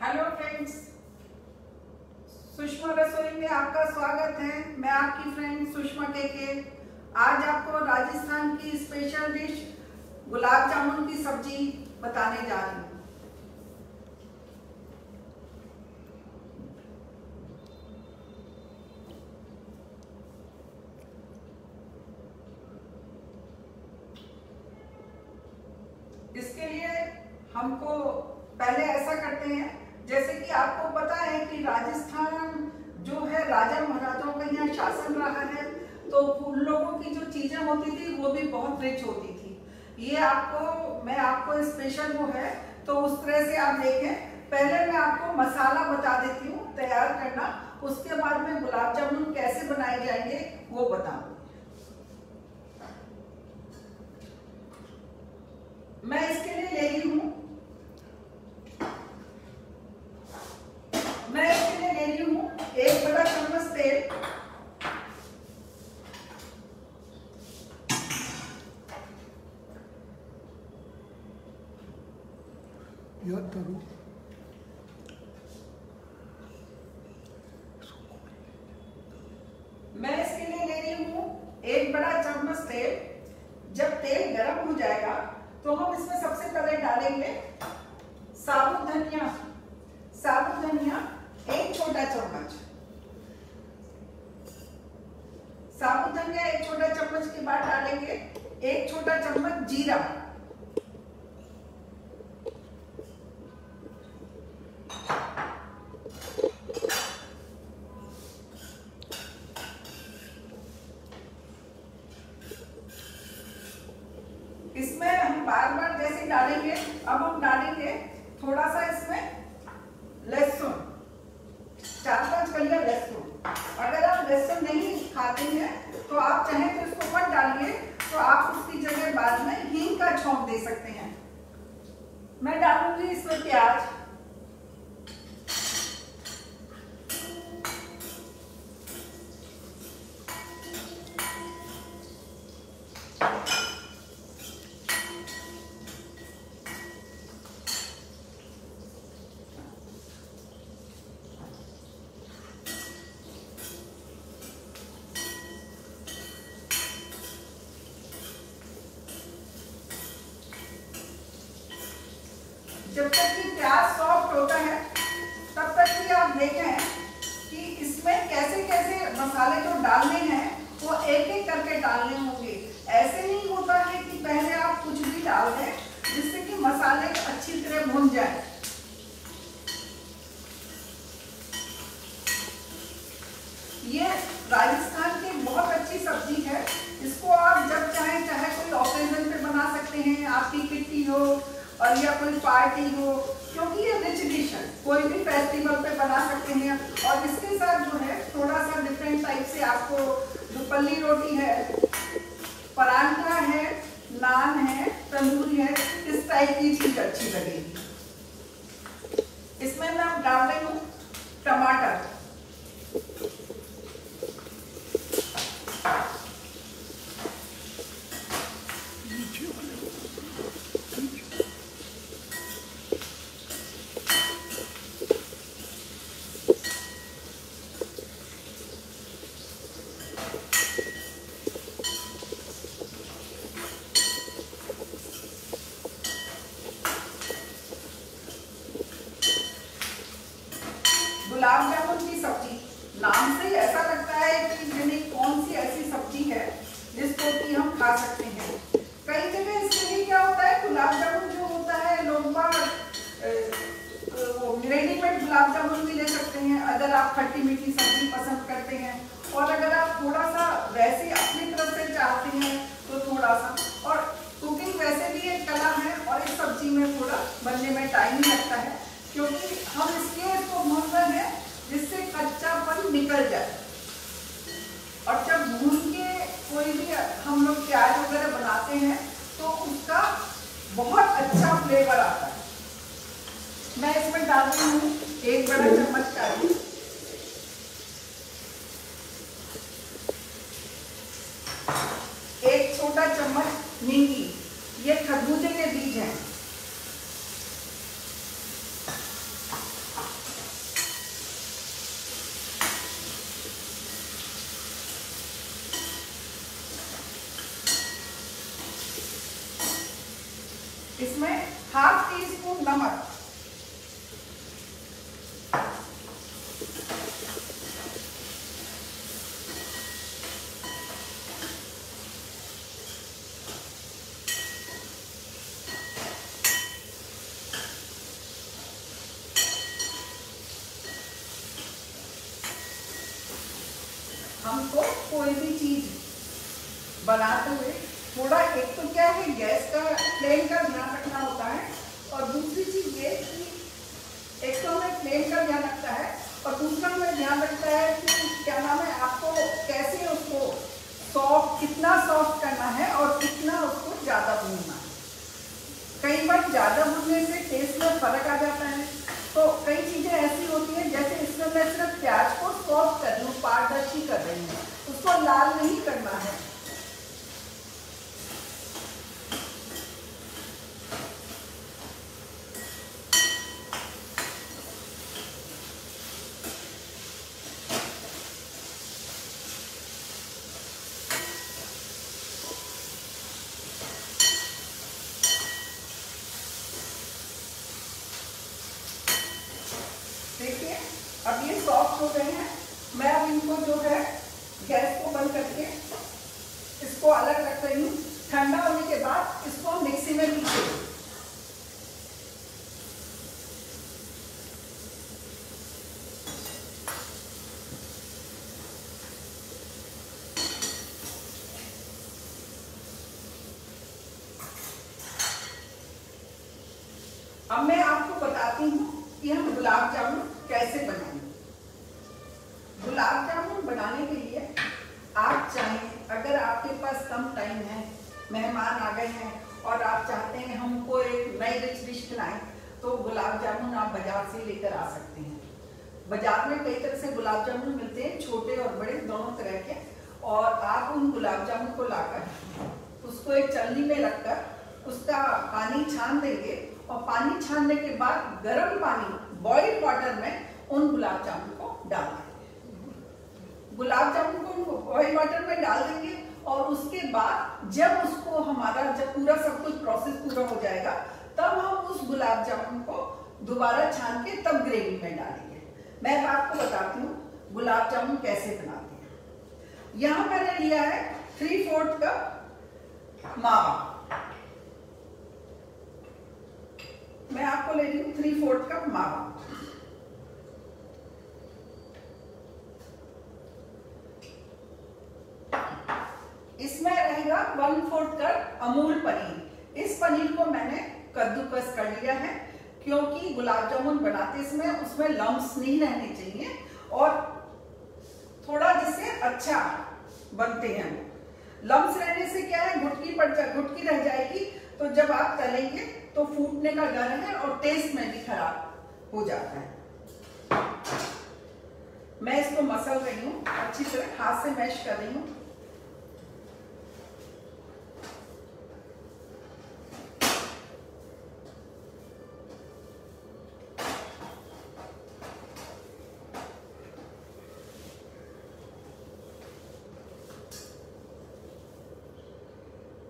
Hello friends, Sushma रसोई में आपका स्वागत है। मैं आपकी फ्रेंड सुषमा के आज आपको राजस्थान की स्पेशल डिश गुलाब जामुन की सब्जी बताने जा रही हूँ। इसके लिए हमको पहले ऐसा करते हैं, जैसे कि आपको पता है कि राजस्थान जो है राजा महाराजाओं का यहाँ शासन रहा है, तो उन लोगों की जो चीजें होती थी वो भी बहुत रिच होती थी। ये मैं आपको स्पेशल वो है, तो उस तरह से आप देखें। पहले मैं आपको मसाला बता देती हूँ तैयार करना, उसके बाद में गुलाब जामुन कैसे बनाए जाएंगे वो बताऊंगी। मैं इसके लिए ले रही हूँ एक बड़ा चम्मच तेल, मैं इसके लिए ले रही हूँ एक बड़ा चम्मच तेल। जब तेल गर्म हो जाएगा तो हम इसमें सबसे पहले डालेंगे साबुत धनिया एक छोटा चम्मच, साबुत धनिया एक छोटा चम्मच के बाद डालेंगे एक छोटा चम्मच जीरा, इसमें हम बार बार जैसे डालेंगे। अब हम डालेंगे थोड़ा सा इसमें लहसुन, 4-5 कलियां लहसुन। अगर आप लहसुन नहीं खाते हैं तो आप चाहें तो इसको मत डालिए, तो आप उसकी जगह बाद में हींग का छौंक दे सकते हैं। मैं डालूंगी इसमें प्याज, जब तक कि प्याज सॉफ्ट होता है तब तक कि आप देखें कि इसमें कैसे कैसे मसाले जो डालने हैं वो एक एक करके डालने होंगे। ऐसे नहीं होता है कि पहले आप कुछ भी डाल दें, जिससे कि मसाले अच्छी तरह भुन जाए। ये राजस्थान की बहुत अच्छी सब्जी है। इसको आप जब चाहे कोई ओकेजन पे बना सकते हैं, आपकी किट्टी हो और या कोई पार्टी हो, क्योंकि ये रिच डिश है, कोई भी फेस्टिवल पे बना सकते हैं। और इसके साथ जो है थोड़ा सा डिफरेंट टाइप से आपको दुपल्ली रोटी है, परांठा है, नान है, तंदूरी है, इस टाइप की चीज अच्छी लगेगी। इसमें मैं डाल रही हूँ टमाटर, गुलाब जामुन की सब्जी नाम से ऐसा लगता है कि यानी कौन सी ऐसी सब्जी है जिसको कि हम खा सकते हैं। कई जगह इसके लिए क्या होता है, गुलाब जामुन जो होता है लोग रेडीमेड गुलाब जामुन भी ले सकते हैं अगर आप खट्टी मीठी सब्जी पसंद करते हैं। और अगर आप थोड़ा सा वैसे अपनी तरफ से चाहते हैं तो थोड़ा सा, और कुकिंग वैसे भी एक कला है और इस सब्जी में थोड़ा बनने में टाइम ही लगता है, क्योंकि हम इसलिए इसको भून रहे हैं जिससे कच्चापन निकल जाए। और जब भून के कोई भी हम लोग प्याज वगैरह बनाते हैं तो उसका बहुत अच्छा फ्लेवर आता है। मैं इसमें डाल रही हूँ एक बड़ा चम्मच काजू, एक छोटा चम्मच नींगी, ये खरबूजे के बीज हैं। इसमें ½ टीस्पून नमक, हमको कोई भी चीज बनाते हुए थोड़ा, एक तो क्या है गैस का फ्लेम का ध्यान रखना होता है, और दूसरी चीज ये कि एक तो हमें फ्लेम का ध्यान रखता है और दूसरा हमें ध्यान रखता है कि क्या नाम है, आपको कैसे उसको सॉफ्ट, कितना सॉफ्ट करना है और कितना उसको ज्यादा भूनना है। कई बार ज्यादा भूनने से टेस्ट में फर्क आ जाता है। तो कई चीजें ऐसी होती हैं, जैसे इसमें मैं सिर्फ प्याज को सॉफ्ट कर रही हूँ, पारदर्शी कर रही हूँ, उसको लाल नहीं करना है। देखिए अब ये सॉफ्ट हो गए हैं। मैं अब इनको जो है गैस को बंद करके इसको अलग रख रही हूँ। ठंडा होने के बाद इसको मिक्सी में पीस दूँ। अब मैं आपको बताती हूँ कि हम गुलाब जामुन कैसे बनाएंगे। गुलाब जामुन बनाने के लिए आप चाहें, अगर आपके पास कम टाइम है, मेहमान आ गए हैं और आप चाहते हैं हमको एक नई रिच डिश खिलाएं, तो गुलाब जामुन आप बाजार से लेकर आ सकते हैं। बाजार में कई तरह से गुलाब जामुन मिलते हैं, छोटे और बड़े दोनों तरह के, और आप उन गुलाब जामुन को लाकर उसको एक चलनी में रखकर उसका पानी छान देंगे, और पानी छानने के बाद गर्म पानी, बॉइल्ड वाटर में उन गुलाब जामुन को डाल देंगे। गुलाब जामुन को बॉइल्ड वाटर में डाल देंगे, और उसके बाद जब उसको हमारा, जब पूरा सब कुछ प्रोसेस पूरा हो जाएगा, तब हम उस गुलाब जामुन को दोबारा छान के तब ग्रेवी में डालेंगे। मैं आपको बताती हूँ गुलाब जामुन कैसे बनाते हैं। यहाँ मैंने लिया है 3/4 कप मावा। मैं आपको ले रही हूँ 3/4 कप मावा। इसमें रहेगा 1/4 कप अमूल पनीर। इस पनीर को मैंने कद्दूकस कर लिया है, क्योंकि गुलाब जामुन बनाते समय उसमें लम्स नहीं रहने चाहिए, और थोड़ा जिससे अच्छा बनते हैं। लम्स रहने से क्या है, गुटकी रह जाएगी, तो जब आप तलेंगे तो फूटने का डर है और टेस्ट में भी खराब हो जाता है। मैं इसको मसल रही हूँ, अच्छी तरह हाथ से मैश कर रही हूँ।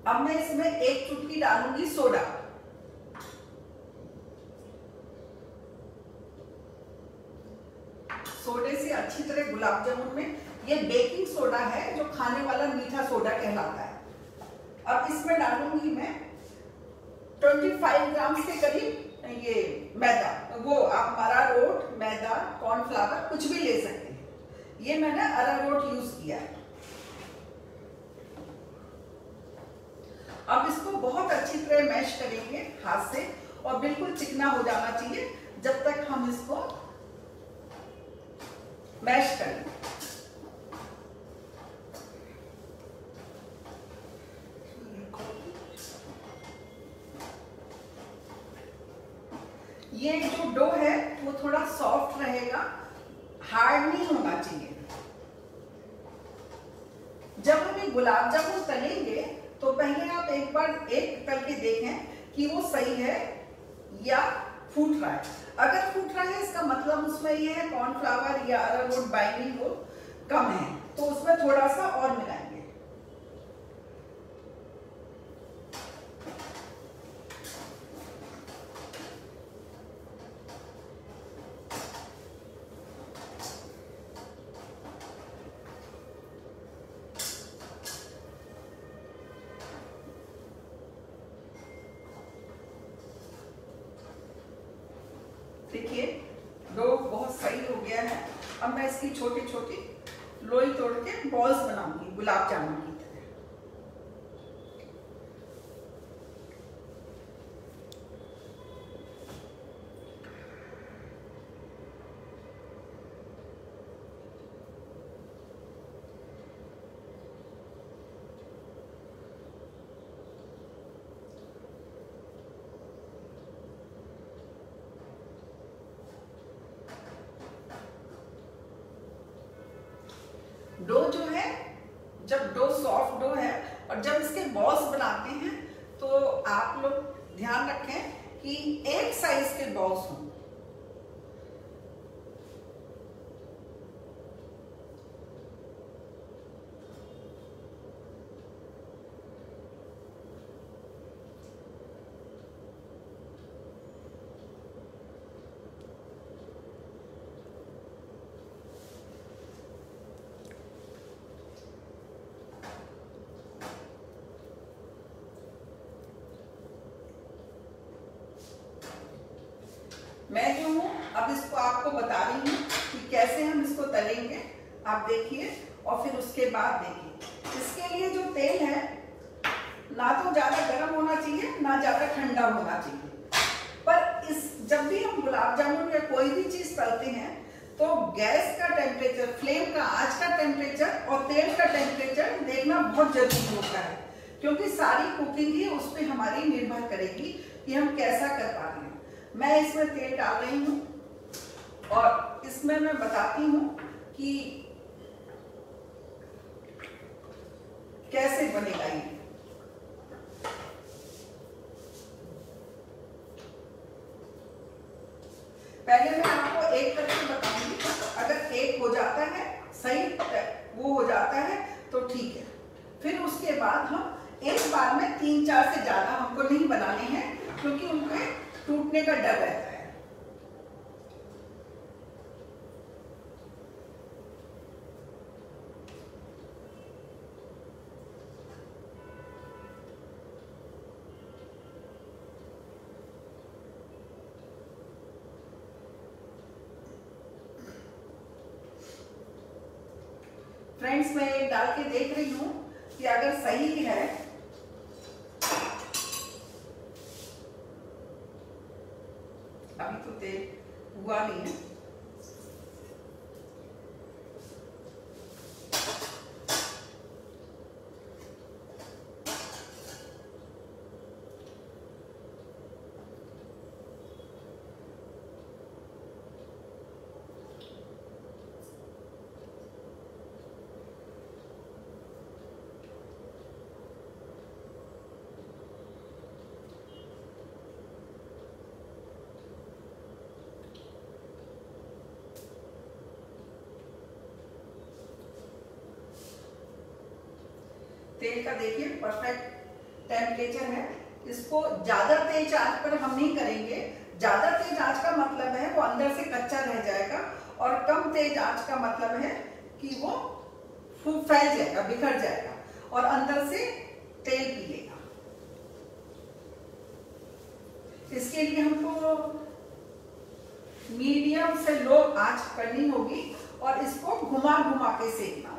अब मैं इसमें 1 चुटकी डालूंगी सोडा। सोडे से अच्छी तरह गुलाब जामुन में, ये बेकिंग सोडा है जो खाने वाला मीठा सोडा कहलाता है। अब इसमें डालूंगी मैं 25 ग्राम के करीब ये मैदा। वो आप अरारोट, मैदा, कॉर्नफ्लावर कुछ भी ले सकते हैं। ये मैंने अरारोट यूज किया है। अब इसको बहुत अच्छी तरह मैश करेंगे हाथ से, और बिल्कुल चिकना हो जाना चाहिए जब तक हम इसको मैश करें। ये जो डो है वो थोड़ा सॉफ्ट रहेगा, हार्ड नहीं होना चाहिए। जब हम ये गुलाब जामुन तलेंगे तो पहले आप एक बार एक तल के देखें कि वो सही है या फूट रहा है। अगर फूट रहा है इसका मतलब उसमें ये है कॉर्नफ्लावर या अरारोट बाइंडिंग वो कम है, तो उसमें थोड़ा सा और मिलाएंगे। देखिए डो बहुत सही हो गया है। अब मैं इसकी छोटी छोटी लोई तोड़ के बॉल्स बनाऊंगी गुलाब जामुन की तरह। डो जो है, जब डो सॉफ्ट डो है और जब इसके बॉल्स बनाते हैं तो आप लोग ध्यान रखें कि एक साइज के बॉल्स हों। मैं जो हूँ अब इसको आपको बता रही हूँ कि कैसे हम इसको तलेंगे। आप देखिए और फिर उसके बाद देखिए। इसके लिए जो तेल है ना तो ज्यादा गर्म होना चाहिए ना ज्यादा ठंडा होना चाहिए। पर इस जब भी हम गुलाब जामुन या कोई भी चीज तलते हैं तो गैस का टेम्परेचर, फ्लेम का, आंच का टेम्परेचर और तेल का टेम्परेचर देखना बहुत जरूरी होता है, क्योंकि सारी कुकिंग ही उस पर हमारी निर्भर करेगी कि हम कैसा कर पा रहे हैं। मैं इसमें तेल डाल रही हूँ और इसमें मैं बताती हूँ कि कैसे बनेगा ये। पहले मैं आपको एक करके बताऊंगी। अगर एक हो जाता है सही, वो हो जाता है तो ठीक है। फिर उसके बाद हम एक बार में 3-4 से ज्यादा हमको नहीं बनाने हैं, क्योंकि उनके टूटने का डर रहता है। फ्रेंड्स, मैं एक डाल के देख रही हूँ कि अगर सही है अभी तो तेल हुआ नहीं है। तेल का देखिए परफेक्ट टेम्परेचर है। इसको ज्यादा तेज आंच पर हम नहीं करेंगे। ज्यादा तेज आंच का मतलब है वो अंदर से कच्चा रह जाएगा, और कम तेज आंच का मतलब है कि वो फैल जाएगा, बिखर जाएगा और अंदर से तेल पी लेगा। इसके लिए हमको मीडियम से लो आंच करनी होगी और इसको घुमा घुमा के सेकना होगा।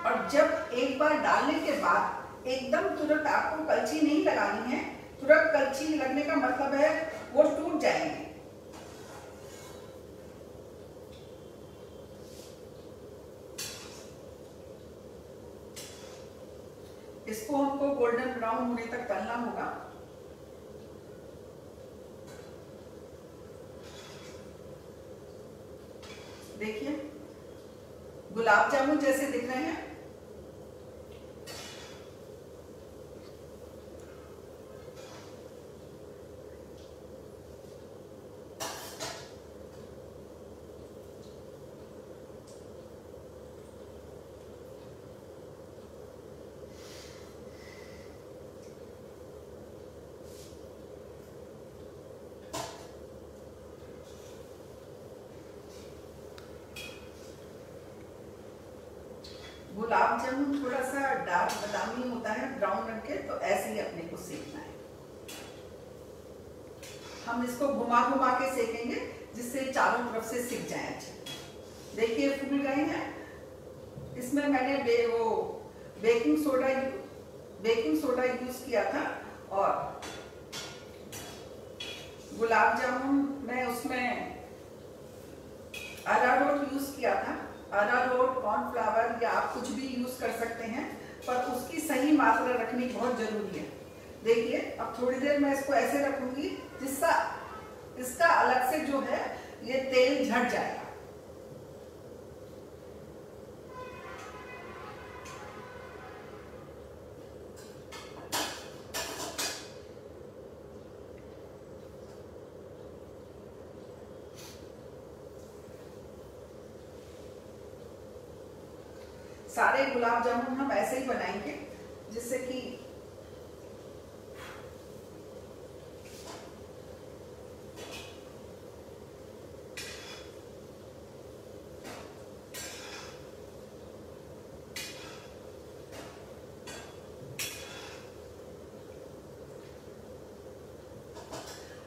और जब एक बार डालने के बाद एकदम तुरंत आपको कलछी नहीं लगानी है। तुरंत कलछी लगने का मतलब है वो टूट जाएंगे। इसको हमको गोल्डन ब्राउन होने तक तलना होगा। देखिए गुलाब जामुन जैसे दिख रहे हैं। गुलाब जामुन थोड़ा सा डार्क बादामी होता है, ब्राउन रंग के, तो ऐसे ही अपने को सेकना है। हम इसको घुमा घुमा के सेकेंगे जिससे चारों तरफ से सिक जाए अच्छे। देखिए फूल गए हैं। इसमें मैंने बेकिंग सोडा यूज किया था और गुलाब जामुन में उसमें अरारोट यूज किया था। अरारोट, कॉर्नफ्लावर या आप कुछ भी यूज कर सकते हैं, पर उसकी सही मात्रा रखनी बहुत जरूरी है। देखिए अब थोड़ी देर मैं इसको ऐसे रखूंगी जिससे इसका अलग से जो है ये तेल झड़ जाएगा। सारे गुलाब जामुन हम ऐसे ही बनाएंगे जिससे कि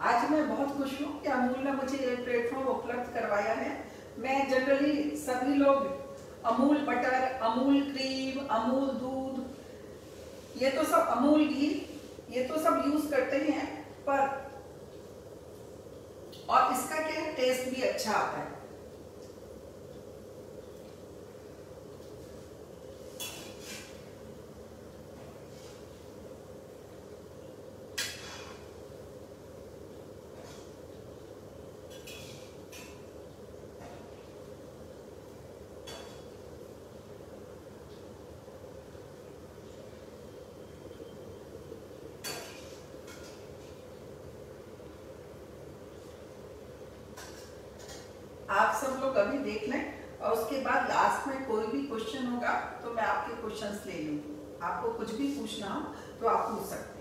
आज मैं बहुत खुश हूँ कि अमूल ने मुझे ये प्लेटफॉर्म उपलब्ध करवाया है। मैं जनरली सभी लोग अमूल बटर, अमूल क्रीम, अमूल दूध, ये तो सब अमूल घी, ये तो सब यूज करते हैं, पर और इसका क्या टेस्ट भी अच्छा आता है। आप सब लोग अभी देख लें और उसके बाद लास्ट में कोई भी क्वेश्चन होगा तो मैं आपके क्वेश्चंस ले लूंगी। आपको कुछ भी पूछना हो तो आप पूछ सकते हैं।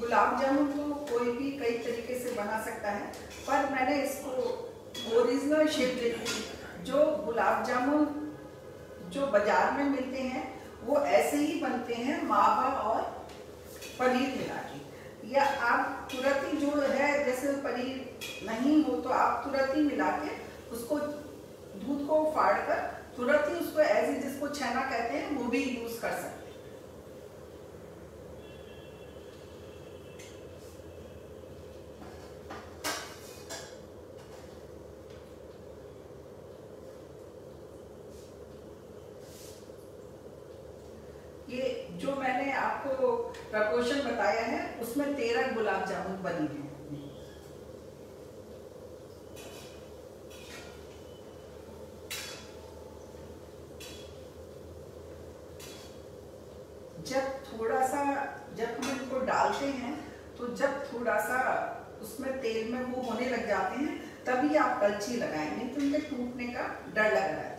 गुलाब जामुन को कोई भी कई तरीके से बना सकता है, पर मैंने इसको ओरिजिनल शेप दी थी। जो गुलाब जामुन जो बाजार में मिलते हैं वो ऐसे ही बनते हैं, मावा और पनीर मिला के, या आप तुरंत ही जो है, जैसे पनीर नहीं हो तो आप तुरंत ही मिला के उसको दूध को फाड़ कर तुरंत ही उसको ऐसे, जिसको छेना कहते हैं, वो भी यूज कर सकते हैं। ये जो मैंने आपको प्रपोर्शन बताया है उसमें 13 गुलाब जामुन बनी है। जब हम इनको डालते हैं तो जब थोड़ा सा उसमें तेल में वो होने लग जाते हैं तभी आप कलछी लगाएं, नहीं तो इनके टूटने का डर लग रहा है।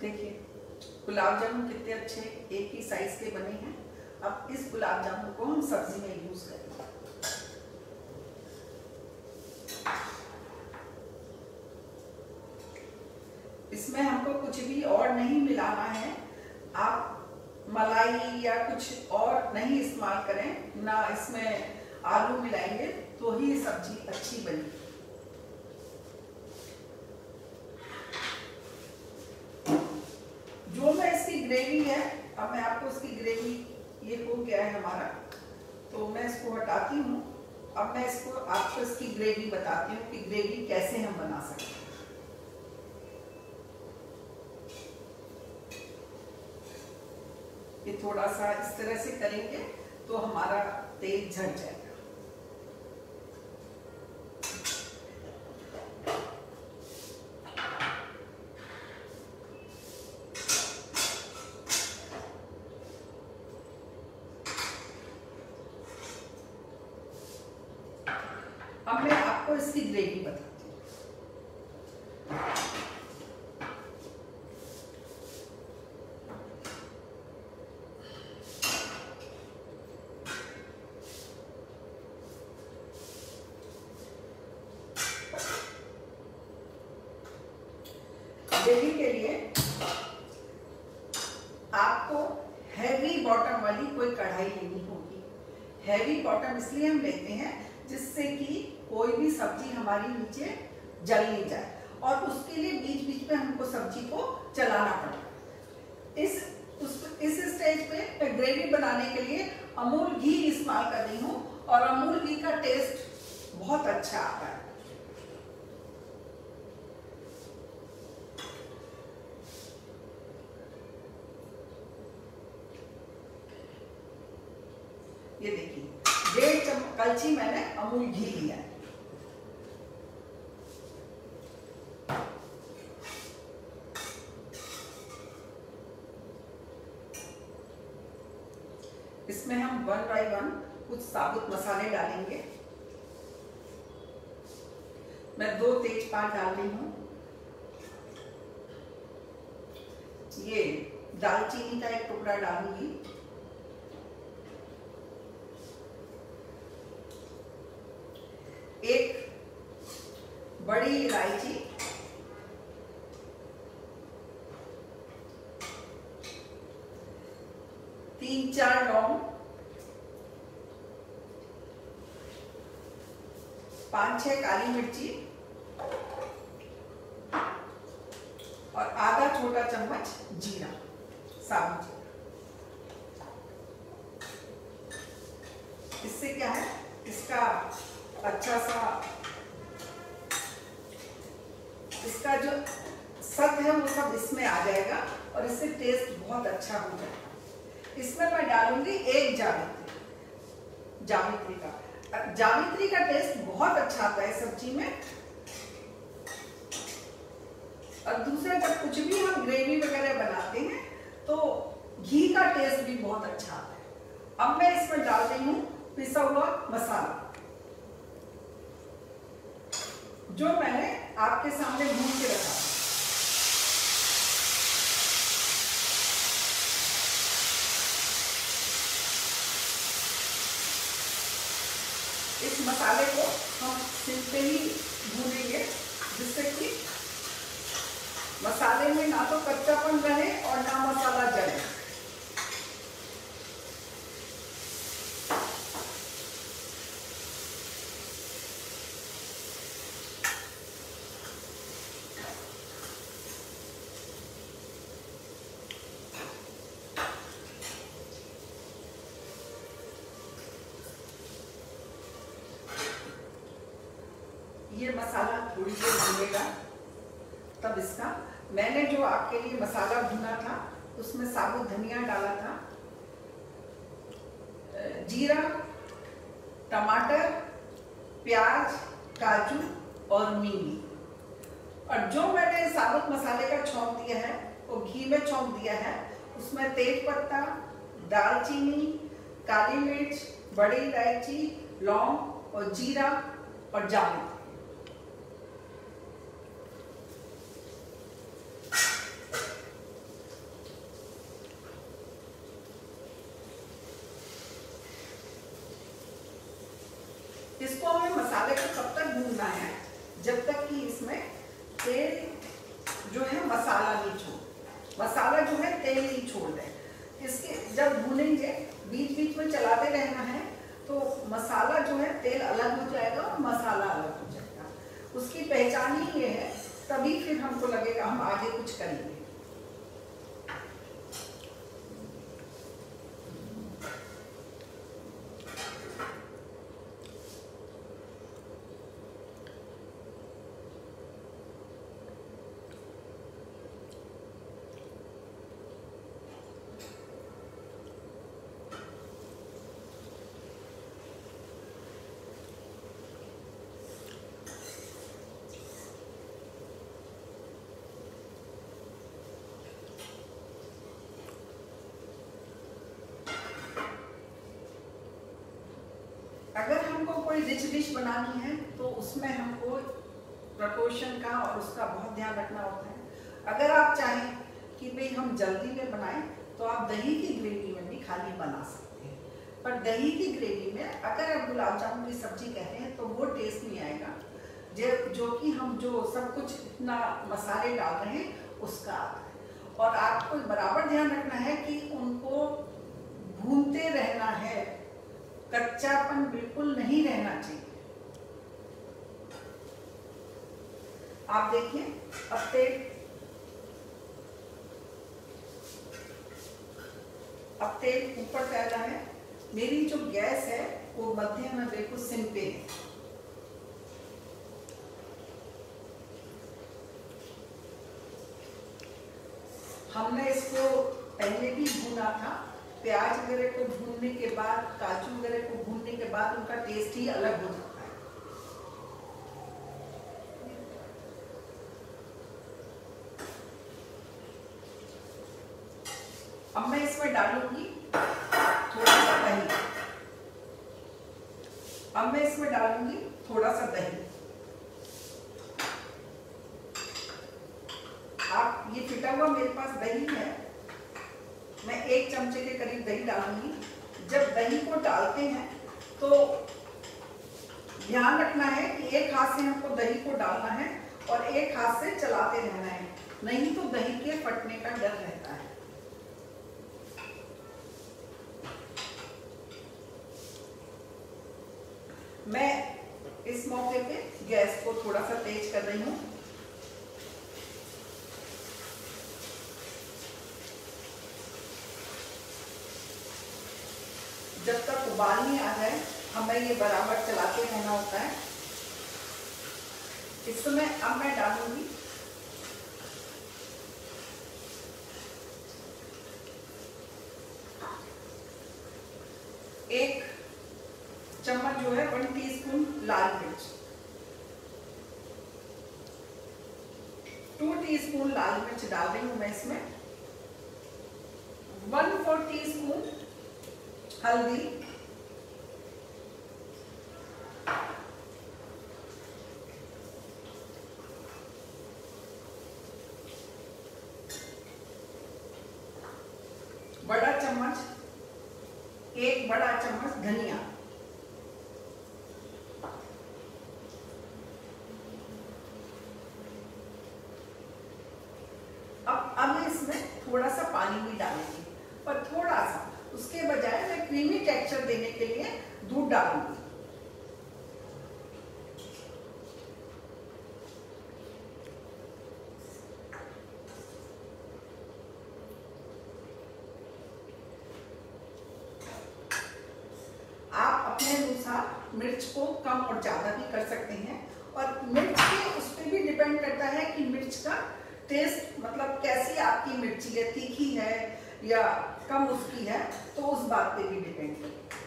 देखिए गुलाब जामुन कितने अच्छे एक ही साइज के बने हैं। अब इस गुलाब जामुन को हम सब्जी में यूज करेंगे। इसमें हमको कुछ भी और नहीं मिलाना है। आप मलाई या कुछ और नहीं इस्तेमाल करें, ना इसमें आलू मिलाएंगे तो ही सब्जी अच्छी बनेगी। जो मैं इसकी ग्रेवी है, अब मैं आपको इसकी ग्रेवी, ये हो गया है हमारा, तो मैं इसको हटाती हूँ। अब मैं इसको आपको इसकी ग्रेवी बताती हूँ कि ग्रेवी कैसे हम बना सकते हैं। ये थोड़ा सा इस तरह से करेंगे तो हमारा तेल झड़ जाएगा। अब मैं आपको इसकी ग्रेवी बताती हूँ। ग्रेवी के लिए आपको हैवी बॉटम वाली कोई कढ़ाई लेनी होगी। हैवी बॉटम इसलिए हम लेते हैं जिससे कि कोई भी सब्जी हमारी नीचे जल नहीं जाए, और उसके लिए बीच बीच में हमको सब्जी को चलाना पड़ता है। इस स्टेज पे मैं ग्रेवी बनाने के लिए अमूल घी इस्तेमाल कर रही हूँ, और अमूल घी का टेस्ट बहुत अच्छा आता है। ये देखिए 1.5 कलछी मैंने अमूल घी लिया है। इसमें हम 1 बाय 1 कुछ साबुत मसाले डालेंगे। मैं 2 तेजपात डाल रही हूँ। ये दालचीनी का एक टुकड़ा डालूंगी। एक बड़ी इलायची, 3-4 लौंग, 5-6 काली मिर्ची और आधा छोटा चम्मच जीरा, साबुत जीरा। इससे क्या है, इसका अच्छा सा इसका जो सत है वो सब इसमें आ जाएगा, और इससे टेस्ट बहुत अच्छा हो जाएगा। इसमें मैं डालूंगी 1 जावित्री का। जावित्री का टेस्ट बहुत अच्छा आता है सब्जी में। और दूसरा, जब कुछ भी हम ग्रेवी वगैरह बनाते हैं तो घी का टेस्ट भी बहुत अच्छा आता है। अब मैं इसमें डाल रही हूँ पिसा हुआ मसाला, जो मैंने आपके सामने भून के रखा। इस मसाले को हम सिम पे ही भूनेंगे, जिससे कि मसाले में ना तो कच्चापन रहे और ना मसाला जले। ये मसाला थोड़ी देर भूनेगा, तब इसका मैंने जो आपके लिए मसाला भुना था उसमें साबुत धनिया डाला था, जीरा, टमाटर, प्याज, काजू और मीनी। और जो मैंने साबुत मसाले का छौंक दिया है वो घी में छौंक दिया है। उसमें तेज पत्ता, दालचीनी, काली मिर्च, बड़ी इलायची, लौंग और जीरा और जावित्री। इसको हमें मसाले को तब तक भूनना है जब तक कि इसमें तेल जो है मसाला नहीं छोड़, मसाला जो है तेल नहीं छोड़ दे। इसके जब भूनेंगे बीच बीच में चलाते रहना है, तो मसाला जो है तेल अलग हो जाएगा और मसाला अलग हो जाएगा। उसकी पहचान ही ये है, तभी फिर हमको लगेगा हम आगे कुछ करेंगे। कोई रिच डिश बनानी है तो उसमें हमको प्रपोर्शन का और उसका बहुत ध्यान रखना होता है। अगर आप चाहें कि भाई हम जल्दी में बनाएं तो आप दही की ग्रेवी में भी खाली बना सकते हैं, पर दही की ग्रेवी में अगर आप गुलाब जामुन की सब्जी कह रहे हैं तो वो टेस्ट नहीं आएगा जो कि हम जो सब कुछ इतना मसाले डाल रहे हैं उसका आता है। और आपको बराबर ध्यान रखना है कि उनको भूनते रहना है, कच्चापन बिल्कुल नहीं रहना चाहिए। आप देखिए अब तेल ऊपर फैला है, मेरी जो गैस है वो मध्यम में बिल्कुल सिम पे है। हमने इसको पहले भी भूना था, प्याज वगैरह को भूनने के बाद, काजू वगैरह को भूनने के बाद उनका टेस्ट ही अलग हो जाता है। अब मैं इसमें डालूंगी थोड़ा सा दही। अब मैं इसमें डालूंगी थोड़ा सा दही। आप ये फिटा हुआ मेरे पास दही है, मैं 1 चमचे के करीब दही डालूंगी। जब दही को डालते हैं तो ध्यान रखना है कि एक हाथ से हमको दही को डालना है और एक हाथ से चलाते रहना है, नहीं तो दही के फटने का डर रहता है। मैं इस मौके पे गैस को थोड़ा सा तेज कर रही हूँ। जब तक उबाल नहीं आ जाए हमें ये बराबर चलाते रहना होता है। इस समय अब मैं डालूंगी एक चम्मच जो है 1 टीस्पून लाल मिर्च, 2 टीस्पून लाल मिर्च डाल रही हूं मैं इसमें, 1/4 टीस्पून हल्दी, बड़ा चम्मच, 1 बड़ा चम्मच धनिया, अब इसमें थोड़ा सा पानी भी डालेंगे, पर थोड़ा सा, उसके बजाय मैं क्रीमी टेक्सचर देने के लिए दूध डालूंगी। आप अपने अनुसार मिर्च को कम और ज्यादा भी कर सकते हैं, और मिर्च के उस पर भी डिपेंड करता है कि मिर्च का टेस्ट मतलब कैसी आपकी मिर्ची है, तीखी है या कम उसकी है, तो उस बात पे भी डिपेंड करता है।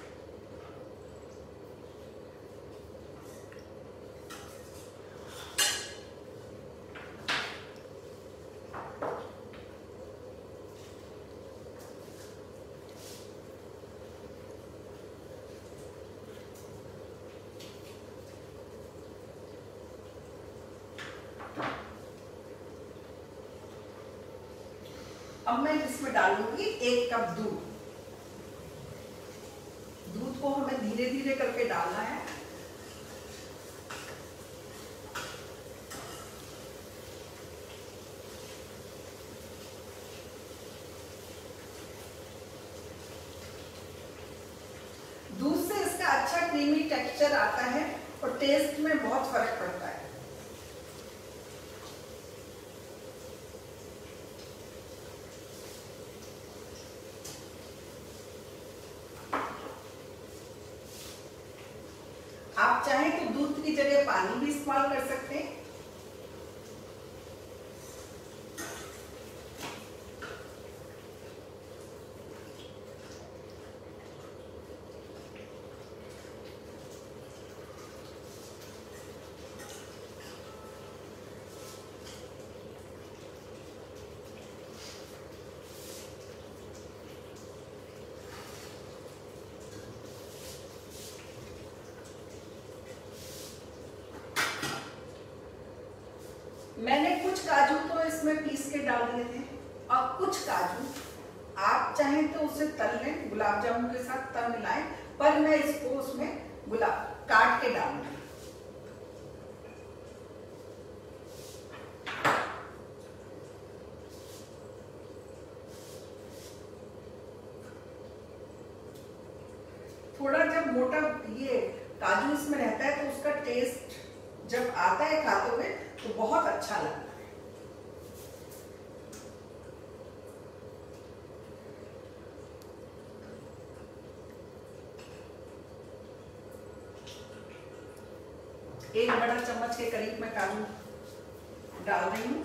अब मैं इसमें डालूंगी 1 कप दूध। दूध को हमें धीरे धीरे करके डालना है। दूध से इसका अच्छा क्रीमी टेक्सचर आता है और टेस्ट में बहुत फर्क पड़ता है। आप चाहें तो दूध की जगह पानी भी इस्तेमाल कर सकते हैं। काजू तो इसमें पीस के डाल दिए थे और कुछ काजू आप चाहें तो उसे तल लें, गुलाब जामुन के साथ तल मिलाएं, पर मैं इसको उसमें गुलाब काट के डालूंगी। थोड़ा जब मोटा ये काजू इसमें रहता है तो उसका टेस्ट जब आता है खाते हुए तो बहुत अच्छा लगता है। एक बड़ा चम्मच के करीब मैं काजू डाल रही हूँ।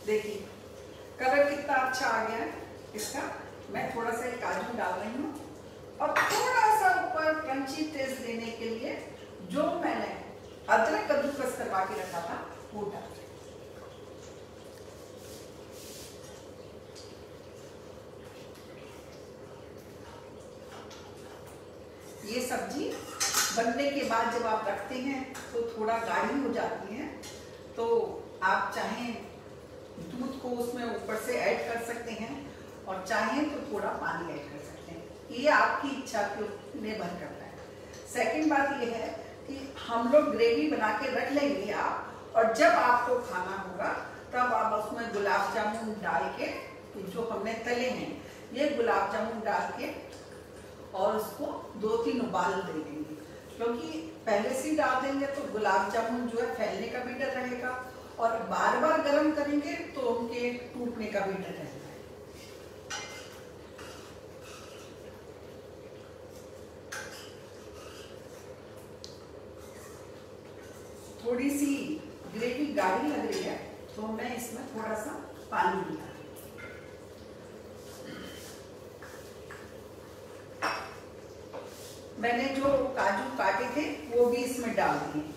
देखिए कलर कितना अच्छा आ गया है इसका। मैं थोड़ा सा काजू डाल रही हूँ और थोड़ा सा ऊपर क्रंची टेस्ट देने के लिए जो मैंने अदरक कद्दूकस करवा के रखा था वो डाल रही हूँ। ये सब्जी बनने के बाद जब आप रखते हैं तो थोड़ा गाढ़ी हो जाती है, तो आप चाहें दूध को उसमें ऊपर से ऐड कर सकते हैं और चाहें तो थोड़ा पानी ऐड कर सकते हैं। ये आपकी इच्छा के निर्भर करता है। सेकंड बात ये है कि हम लोग ग्रेवी बना के रख लेंगे आप, और जब आपको खाना होगा तब आप उसमें गुलाब जामुन डाल के, जो हमने तले हैं ये गुलाब जामुन डाल के और उसको 2-3 उबाल दे देंगे, क्योंकि पहले से ही डाल देंगे तो गुलाब जामुन जो है फैलने का भी डर रहेगा और बार बार गर्म करेंगे तो उनके टूटने का भी डर रहता है। थोड़ी सी ग्रेवी गाढ़ी लग रही है तो मैं इसमें थोड़ा सा पानी मिला। मैंने जो काजू काटे थे वो भी इसमें डाल दिए।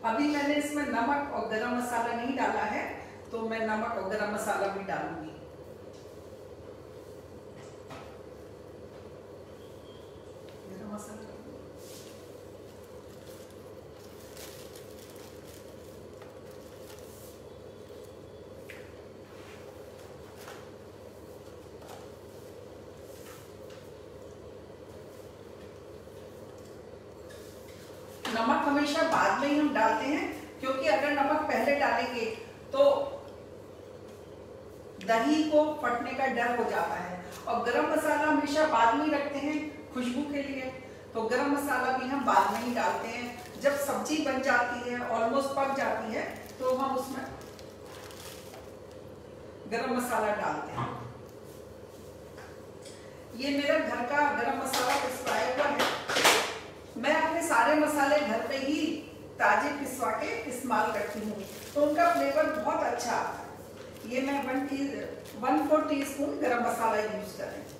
अभी मैंने इसमें नमक और गरम मसाला नहीं डाला है, तो मैं नमक और गरम मसाला भी डालूंगी। गरम मसाला नमक हमेशा बाद में ही हम डालते हैं, क्योंकि अगर नमक पहले डालेंगे तो दही को फटने का डर हो जाता है। और गरम मसाला हमेशा बाद में ही रखते हैं खुशबू के लिए, तो गरम मसाला भी हम बाद में ही डालते हैं। जब सब्जी बन जाती है, ऑलमोस्ट पक जाती है, तो हम उसमें गरम मसाला डालते हैं। ये मेरा घर का गरम मसाला पिसवाया हुआ है। मैं अपने सारे मसाले घर पे ही ताजे पिसवा के इस्तेमाल करती हूँ, तो उनका फ्लेवर बहुत अच्छा आता है। ये मैं 1/4 टीस्पून गरम मसाला यूज कर रही हूँ।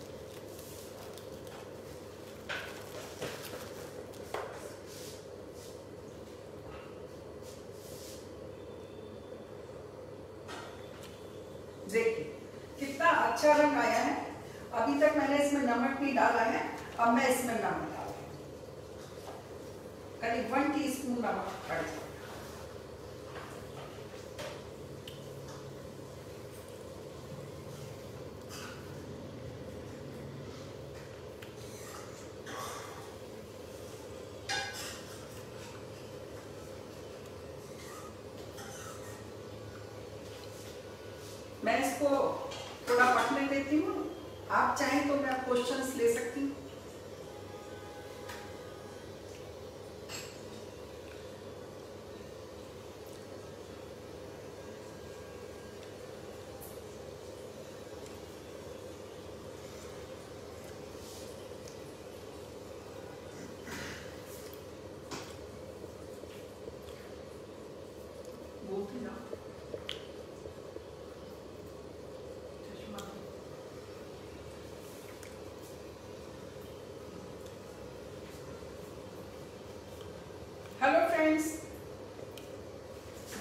देखिए कितना अच्छा रंग आया है। अभी तक मैंने इसमें नमक नहीं डाला है, अब मैं इसमें नमक डालूंगी। करीब 1 टीस्पून नमक पड़ जाएगा। मैं इसको थोड़ा पकने देती हूँ। आप चाहें तो मैं क्वेश्चंस ले सकती हूँ। फ्रेंड्स,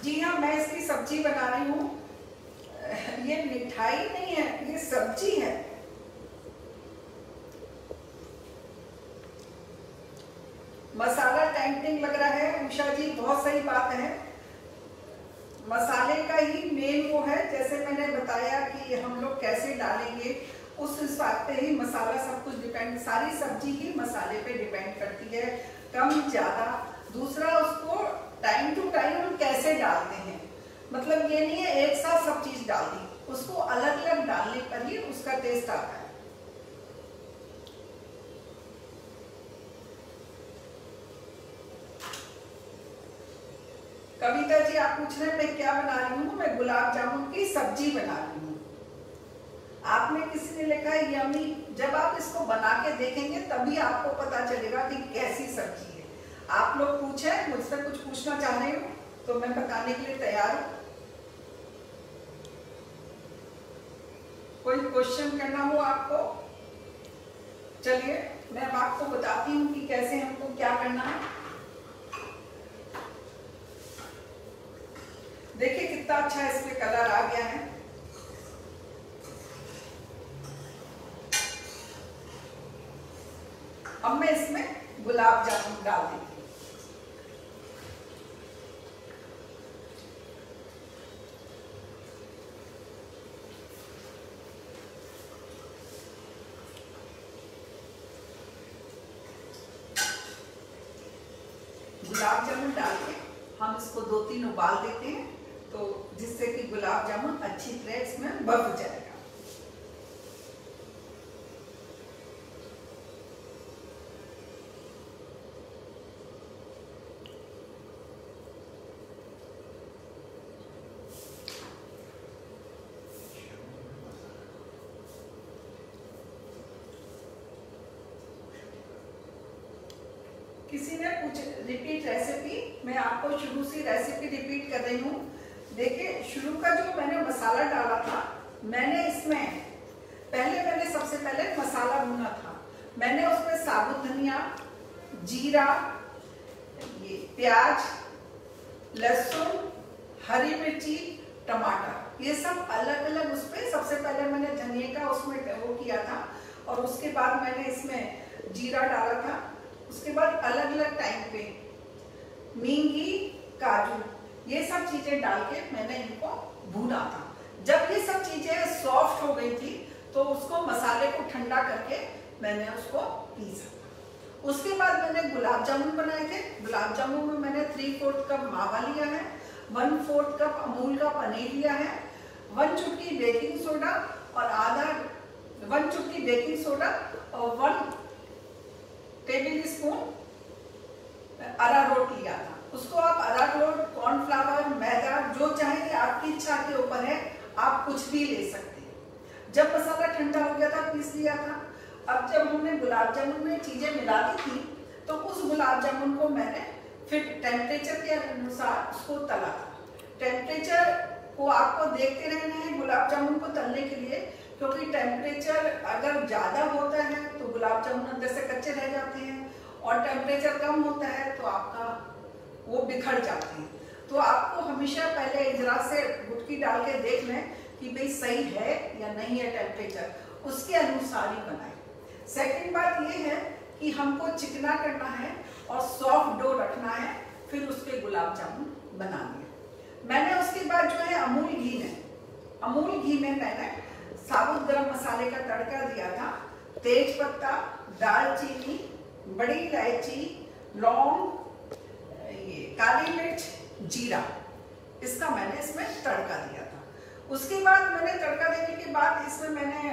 जी हाँ, मैं इसकी सब्जी बना रही हूँ। ये मिठाई नहीं है, ये सब्जी है। मसाला टेम्पटिंग लग रहा है उषा जी, बहुत सही बात है। मसाले का ही मेन वो है, जैसे मैंने बताया कि हम लोग कैसे डालेंगे उस हिसाब पे ही मसाला सब कुछ डिपेंड, सारी सब्जी ही मसाले पे डिपेंड करती है, कम ज्यादा। दूसरा, उसको टाइम टू टाइम हम कैसे डालते हैं, मतलब ये नहीं है एक साथ सब चीज डाल दी, उसको अलग अलग डालने पर ही उसका टेस्ट आता है। कविता जी आप पूछ रहे हैं मैं क्या बना रही हूँ? मैं गुलाब जामुन की सब्जी बना रही हूँ। आपने किसी ने लिखा है यम्मी, जब आप इसको बना के देखेंगे तभी आपको पता चलेगा कि कैसी सब्जी है। आप लोग पूछे, मुझसे कुछ पूछना चाह रहे हो तो मैं बताने के लिए तैयार हूँ। कोई क्वेश्चन करना हो आपको, चलिए मैं आपको बताती हूँ कि कैसे हमको क्या करना है। देखिए कितना अच्छा इसमें कलर आ गया है। अब मैं इसमें गुलाब जामुन डाल देती हूँ। गुलाब जामुन डाल के हम इसको 2-3 उबाल देते हैं, तो जिससे कि गुलाब जामुन अच्छी तरह इसमें बफ जाएगा। किसी ने कुछ रिपीट रेसिपी, मैं आपको शुरू से रेसिपी रिपीट कर रही हूँ। देखिए शुरू का जो मैंने मसाला डाला था, मैंने इसमें मैंने सबसे पहले मसाला भुना था। मैंने उसमें साबुत धनिया, जीरा, ये प्याज, लहसुन, हरी मिर्ची, टमाटर, ये सब अलग अलग उसमें सबसे पहले मैंने धनिया का उसमें वो किया था, और उसके बाद मैंने इसमें जीरा डाला था। उसके बाद अलग अलग टाइम पे मींगी, काजू, ये सब चीजें डाल के मैंने इनको भूना था। जब ये सब चीजें सॉफ्ट हो गई थी तो उसको मसाले को ठंडा करके मैंने उसको पीसा। उसके बाद मैंने गुलाब जामुन बनाए थे। गुलाब जामुन में मैंने 3/4 कप मावा लिया है, 1/4 कप अमूल का पनीर लिया है, 1 चुटकी बेकिंग सोडा और 1 चुटकी बेकिंग सोडा और 1 टेबल स्पून अरारोट लिया था। उसको आप अरारोट, कॉर्नफ्लावर, मैदा, जो चाहे आपकी इच्छा के ऊपर है, आप कुछ भी ले सकते हैं। जब मसाला ठंडा हो गया था पीस लिया था। अब जब हमने गुलाब जामुन में चीजें मिला दी थी तो उस गुलाब जामुन को मैंने फिर टेम्परेचर के अनुसार उसको तला था। टेम्परेचर को आपको देखते रहना है गुलाब जामुन को तलने के लिए, क्योंकि टेम्परेचर अगर ज्यादा होता है तो गुलाब जामुन अंदर से कच्चे रह जाते हैं, और टेम्परेचर कम होता है तो आपका वो बिखर जाते हैं। तो आपको हमेशा पहले जरा से गुटकी डाल के देख लें कि भाई सही है या नहीं है टेम्परेचर, उसके अनुसार ही बनाएं। सेकंड बात ये है कि हमको चिकना करना है और सॉफ्ट डो रखना है, फिर उसके गुलाब जामुन बनाने हैं। मैंने उसके बाद जो है अमूल घी में मैंने साबुत गरम मसाले का तड़का दिया था। तेज पत्ता, दालचीनी, बड़ी इलायची, लौंग, ये काली मिर्च, जीरा, इसका मैंने इसमें तड़का दिया था। उसके बाद मैंने तड़का देने के बाद इसमें मैंने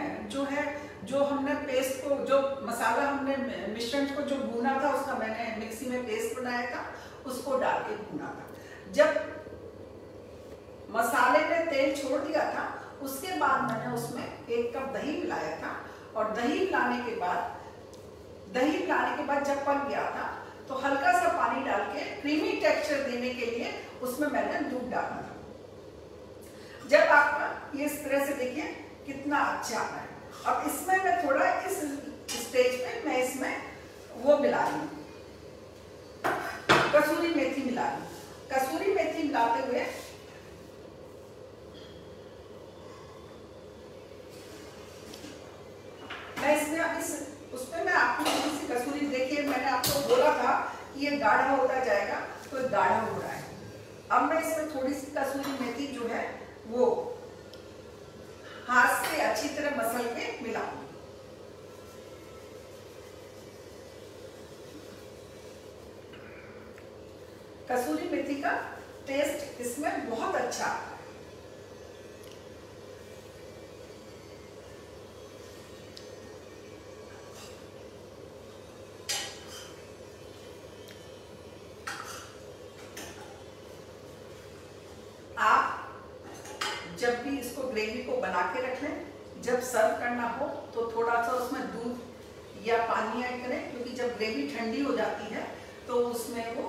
जो हमने पेस्ट को, जो मसाला हमने मिश्रण को जो भूना था, उसका मैंने मिक्सी में पेस्ट बनाया था, उसको डाल के भूना था। जब मसाले ने तेल छोड़ दिया था उसके बाद मैंने उसमें 1 कप दही मिलाया था, और दही मिलाने के बाद जब पक गया था तो हल्का सा पानी डाल के क्रीमी टेक्सचर देने के लिए उसमें मैंने दूध डाला था। जब आपका ये इस तरह से देखिए कितना अच्छा है। अब इसमें मैं थोड़ा इस स्टेज पे मैं इसमें वो मिला रही हूँ, कसूरी मेथी मिला दी। कसूरी मेथी मिलाते हुए मैं इसमें उसमें मैं आपको थोड़ी सी कसूरी, देखिए मैंने आपको बोला था कि ये गाढ़ा होता जाएगा, तो गाढ़ा हो रहा है। अब मैं इसमें थोड़ी सी कसूरी मेथी जो है वो हाथ से अच्छी तरह मसल के मिलाऊंगी। कसूरी मेथी का टेस्ट इसमें बहुत अच्छा आता है। आप जब भी इसको ग्रेवी को बना के रख लें, जब सर्व करना हो तो थोड़ा सा उसमें दूध या पानी ऐड करें, क्योंकि जब ग्रेवी ठंडी हो जाती है तो उसमें वो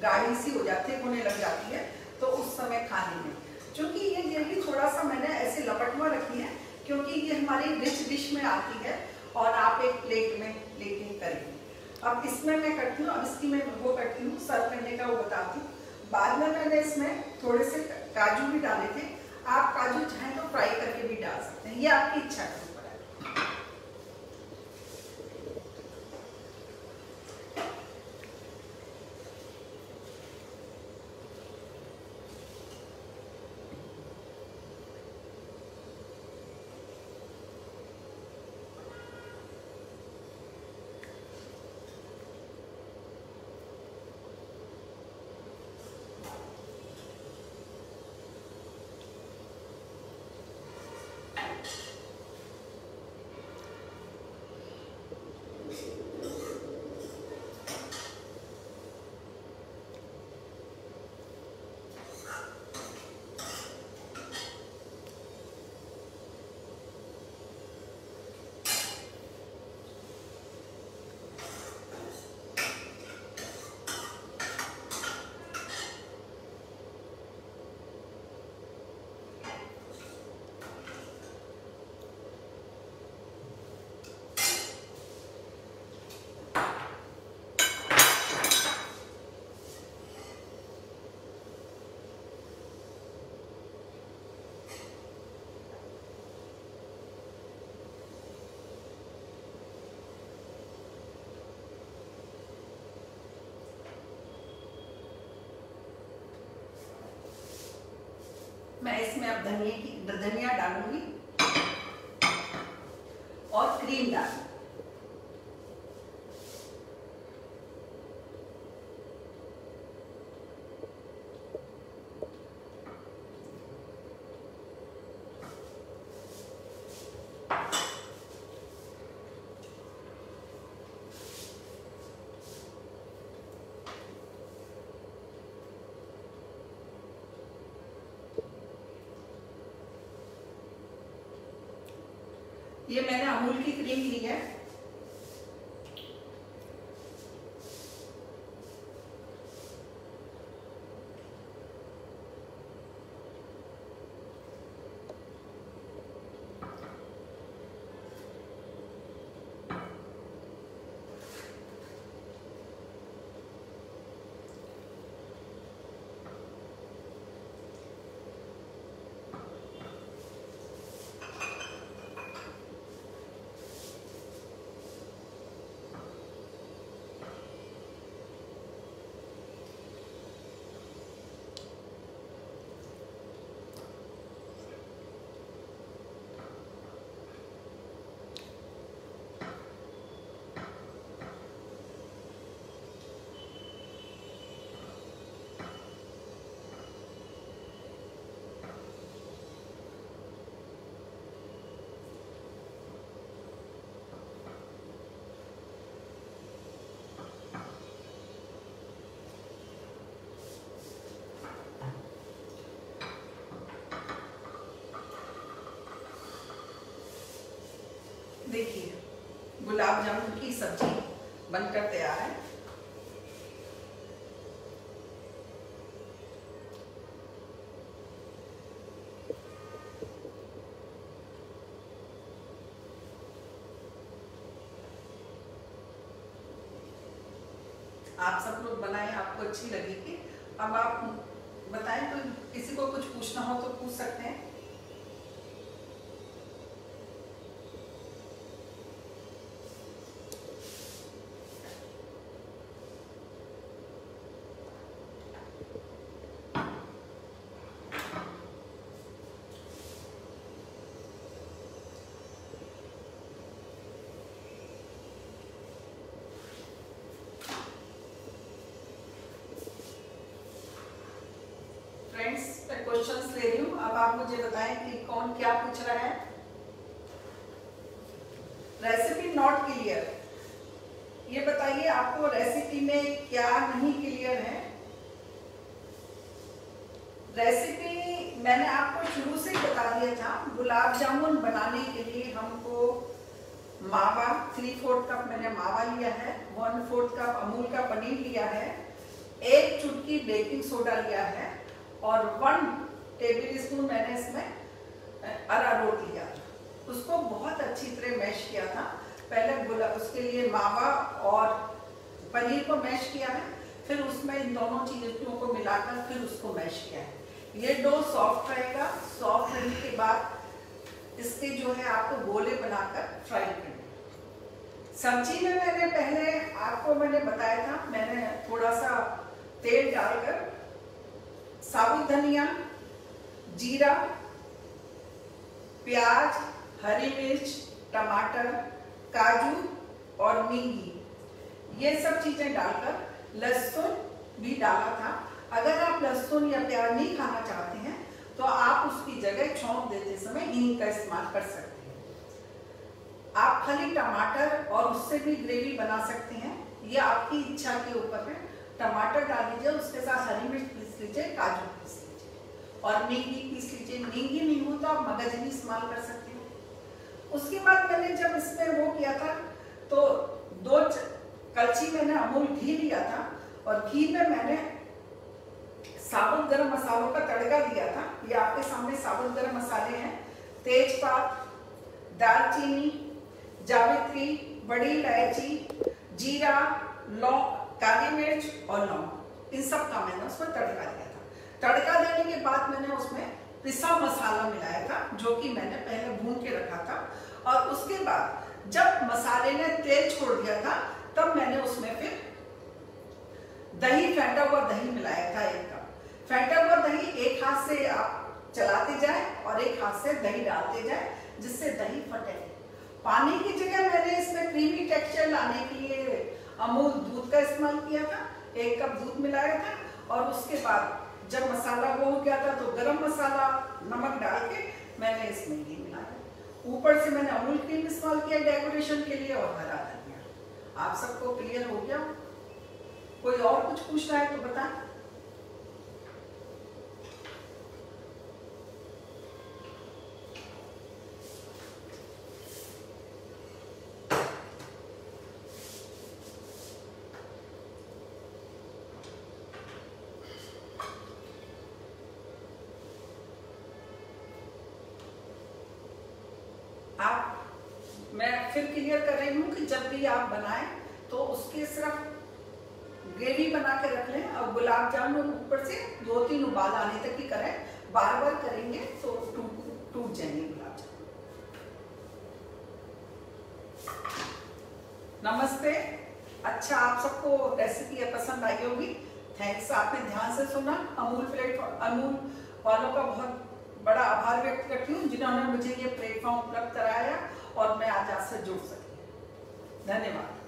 गाढ़ी सी हो जाती है, होने लग जाती है, तो उस समय खाने में। क्योंकि ये ग्रेवी थोड़ा सा मैंने ऐसे लपटवा रखी है, क्योंकि ये हमारी रिच डिश में आती है और आप एक प्लेट में लेके करेंगे। अब इसमें मैं करती हूँ, अब इसकी मैं वो करती हूँ, सर्व करने का वो बताती हूँ। बाद में मैंने इसमें थोड़े से काजू भी डाले थे। आप काजू चाहें तो फ्राई करके भी डाल सकते हैं, ये आपकी इच्छा के ऊपर है। मैं इसमें अब धनिया डालूंगी और क्रीम डालूंगी। ये मैंने अमूल की क्रीम ली है। देखिए गुलाब जामुन की सब्जी बनकर तैयार है। आप सब लोग बनाएं, आपको अच्छी लगेगी। अब आप बताएं, तो किसी को कुछ पूछना हो तो पूछ सकते हैं। फ्रेंड्स, मैं क्वेश्चंस ले रही हूँ, अब आप मुझे बताएं कि कौन क्या पूछ रहा है। रेसिपी नॉट क्लियर, ये बताइए आपको रेसिपी में क्या नहीं क्लियर है। रेसिपी मैंने आपको शुरू से बता दिया था। गुलाब जामुन बनाने के लिए हमको मावा 3/4 कप मैंने मावा लिया है, 1/4 कप अमूल का पनीर लिया है, 1 चुटकी बेकिंग सोडा लिया है और 1 टेबल स्पून मैंने इसमें अरारोट लिया था। उसको बहुत अच्छी तरह मैश किया था। पहले उसके लिए मावा और पनीर को मैश किया है, फिर उसमें इन दोनों चीजों को मिलाकर फिर उसको मैश किया है। ये डो सॉफ्ट रहेगा। सॉफ्ट रहने के बाद इसके जो है आपको गोले बनाकर फ्राई करने। सब्जी में मैंने बताया था, मैंने थोड़ा सा तेल डालकर साबुत धनिया, जीरा, प्याज, हरी मिर्च, टमाटर, काजू और मींगी, ये सब चीजें डालकर लहसुन भी डाला था। अगर आप लहसुन या प्याज नहीं खाना चाहते हैं तो आप उसकी जगह छौंक देते समय हींग का इस्तेमाल कर सकते हैं। आप खाली टमाटर और उससे भी ग्रेवी बना सकते हैं, ये आपकी इच्छा के ऊपर है। टमाटर डाल लीजिए, उसके साथ हरी मिर्च पीस लीजिए, काजू पीस लीजिए और मींगी पीस लीजिए। मींगी नहीं हो तो आप मगज भी इस्तेमाल कर सकते हो। उसके बाद मैंने जब इसमें वो किया था तो 2 कलछी मैंने अमूल घी लिया था और घी में मैंने साबुत गरम मसालों का तड़का दिया था। ये आपके सामने साबुत गरम मसाले हैं, तेजपात, दालचीनी, जावित्री, बड़ी इलायची, जीरा, लौंग, काली मिर्च और लौंग, इन सब का मैंने उसमें तड़का दिया था। तड़का देने के बाद मैंने उसमें पिसा मसाला मिलाया था, जो कि मैंने पहले भून के रखा था। और उसके बाद जब मसाले ने तेल छोड़ दिया था तब मैंने उसमें फिर दही, फेंटा हुआ दही मिलाया था 1 कप। फेंटा हुआ दही एक हाथ से आप चलाते जाए और एक हाथ से दही डालते जाए, जिससे दही फटे। पानी की जगह मैंने इसमें क्रीमी टेक्सचर लाने के लिए अमूल दूध का इस्तेमाल किया था, 1 कप दूध मिलाया था। और उसके बाद जब मसाला वो हो गया था तो गरम मसाला, नमक डाल के मैंने इसमें ये मिलाया। ऊपर से मैंने अमूल क्रीम इस्तेमाल किया डेकोरेशन के लिए और हरा धनिया। आप सबको क्लियर हो गया? कोई और कुछ पूछना है तो बताएं। मैं फिर क्लियर कर रही हूँ कि जब भी आप बनाएं तो उसके सिर्फ ग्रेवी बना के रख लें और गुलाब जामुन ऊपर से 2-3 उबाल आने तक ही करें। बार बार करेंगे तो टूट जाएंगे गुलाब जामुन। नमस्ते। अच्छा, आप सबको रेसिपी पसंद आई होगी। थैंक्स, आपने ध्यान से सुना। अमूल वालों का बहुत बड़ा आभार व्यक्त करती हूँ जिन्होंने मुझे ये प्लेटफॉर्म उपलब्ध कराया और मैं आज आपसे जुड़ सकी। धन्यवाद।